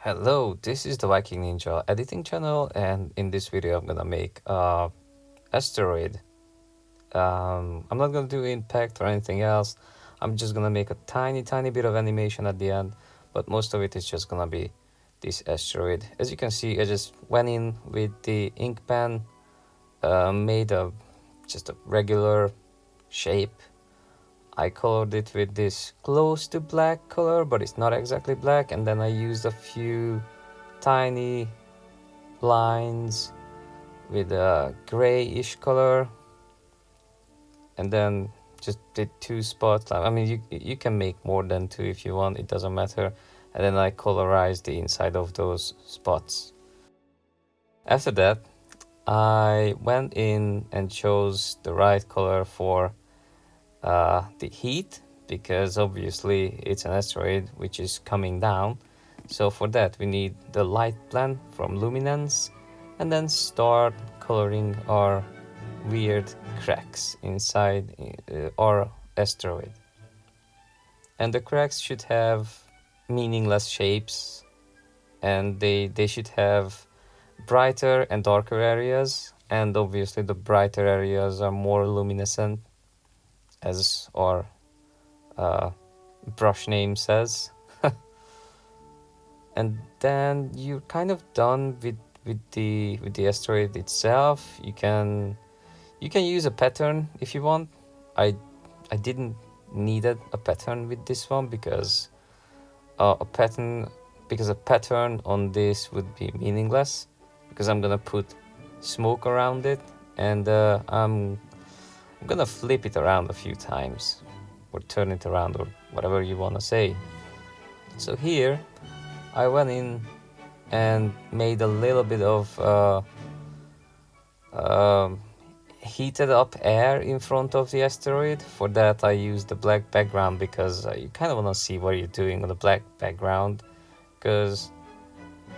Hello, this is the Viking Ninja editing channel, and in this video I'm gonna make asteroid. I'm not gonna do impact or anything else. I'm just gonna make a tiny bit of animation at the end, but most of it is just gonna be this asteroid. As you can see, I just went in with the ink pen, made just a regular shape. I colored it with this close to black color, but it's not exactly black, and then I used a few tiny lines with a grayish color, and then just did two spots. I mean, you can make more than two if you want, it doesn't matter. And then I colorized the inside of those spots. After that, I went in and chose the right color for the heat, because obviously it's an asteroid which is coming down. So for that we need the light blend from luminance, and then start coloring our weird cracks inside our asteroid. And the cracks should have meaningless shapes, and they should have brighter and darker areas, and obviously the brighter areas are more luminescent, as our brush name says. And then you're kind of done with the asteroid itself. You can use a pattern if you want. I didn't needed a pattern with this one because a pattern on this would be meaningless, because I'm gonna put smoke around it, and I'm gonna flip it around a few times, or turn it around, or whatever you want to say. So here I went in and made a little bit of heated up air in front of the asteroid. For that I used the black background, because you kind of want to see what you're doing on the black background, because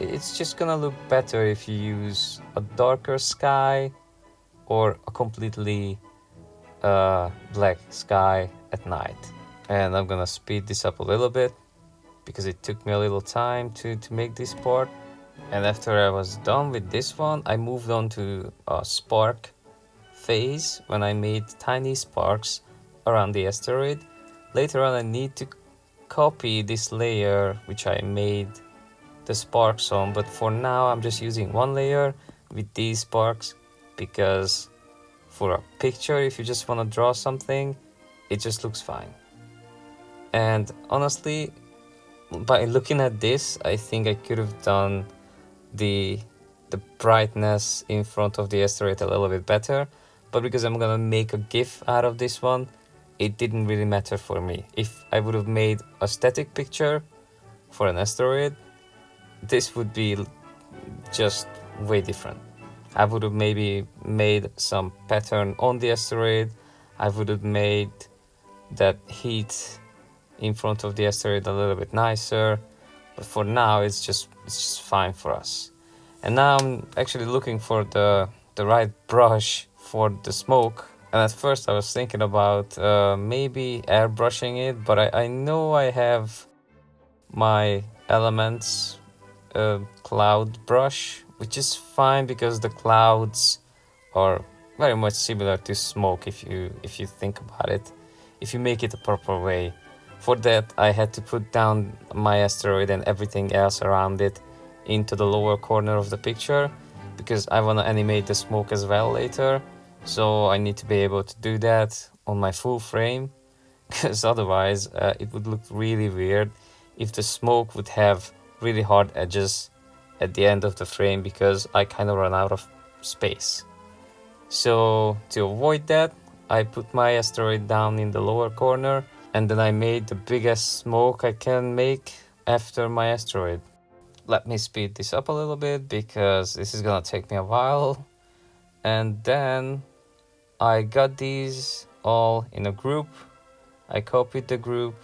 it's just gonna look better if you use a darker sky or a completely black sky at night. And I'm gonna speed this up a little bit, because it took me a little time to make this part. And after I was done with this one, I moved on to a spark phase, when I made tiny sparks around the asteroid. Later on I need to copy this layer which I made the sparks on, but for now I'm just using one layer with these sparks, because for a picture, if you just want to draw something, it just looks fine. And honestly, by looking at this, I think I could have done the brightness in front of the asteroid a little bit better, but because I'm gonna make a GIF out of this one, it didn't really matter for me. If I would have made a static picture for an asteroid, this would be just way different. I would have maybe made some pattern on the asteroid. I would have made that heat in front of the asteroid a little bit nicer, but for now it's just fine for us. And now I'm actually looking for the right brush for the smoke. And at first I was thinking about maybe airbrushing it, but I know I have my elements cloud brush, which is fine, because the clouds are very much similar to smoke if you think about it, if you make it a proper way. For that I had to put down my asteroid and everything else around it into the lower corner of the picture, because I want to animate the smoke as well later. So I need to be able to do that on my full frame, because otherwise it would look really weird if the smoke would have really hard edges at the end of the frame, because I kind of run out of space. So to avoid that, I put my asteroid down in the lower corner, and then I made the biggest smoke I can make after my asteroid. Let me speed this up a little bit, because this is gonna take me a while. And then I got these all in a group. I copied the group,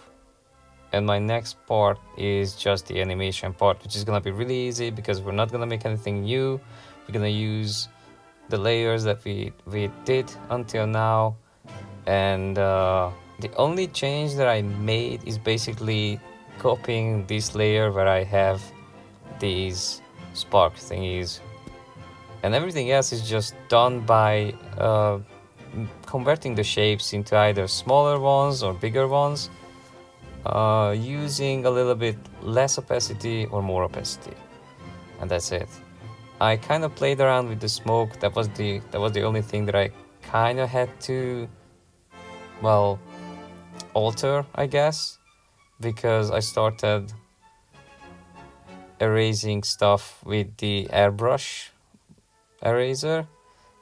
and my next part is just the animation part, which is gonna be really easy, because we're not gonna make anything new. We're gonna use the layers that we did until now. And the only change that I made is basically copying this layer where I have these spark thingies, and everything else is just done by converting the shapes into either smaller ones or bigger ones, using a little bit less opacity or more opacity, and that's it. I kind of played around with the smoke. That was the only thing that I kind of had to, well, alter, I guess, because I started erasing stuff with the airbrush eraser,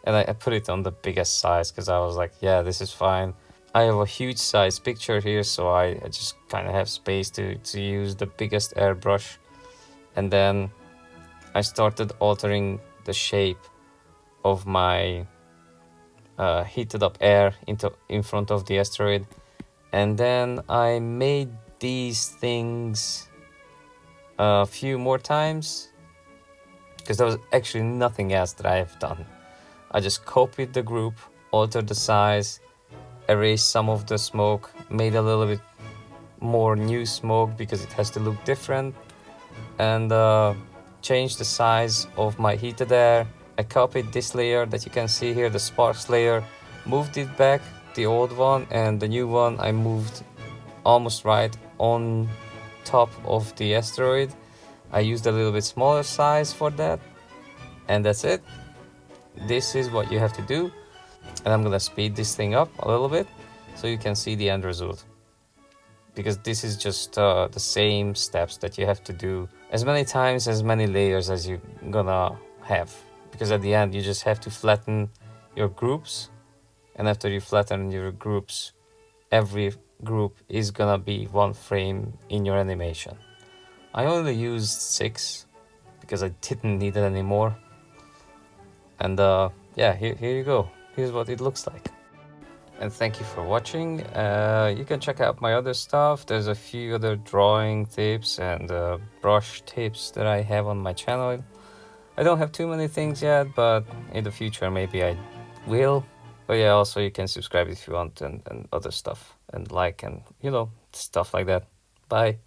and I put it on the biggest size because I was like, yeah, this is fine. I have a huge size picture here, so I just kind of have space to use the biggest airbrush. And then I started altering the shape of my heated up air in front of the asteroid, and then I made these things a few more times because there was actually nothing else that I have done. I just copied the group, altered the size, erased some of the smoke, made a little bit more new smoke because it has to look different, and changed the size of my heated air. I copied this layer that you can see here, the sparks layer, moved it back, the old one, and the new one I moved almost right on top of the asteroid. I used a little bit smaller size for that, and that's it. This is what you have to do, and I'm gonna speed this thing up a little bit so you can see the end result, because this is just the same steps that you have to do as many times, as many layers as you're gonna have, because at the end you just have to flatten your groups, and after you flatten your groups, every group is gonna be one frame in your animation. I only used 6 because I didn't need it anymore, and yeah, here you go. Here's what it looks like. And thank you for watching. You can check out my other stuff. There's a few other drawing tips and brush tips that I have on my channel. I don't have too many things yet, but in the future maybe I will. But yeah, also you can subscribe if you want, and other stuff, and like, and stuff like that. Bye.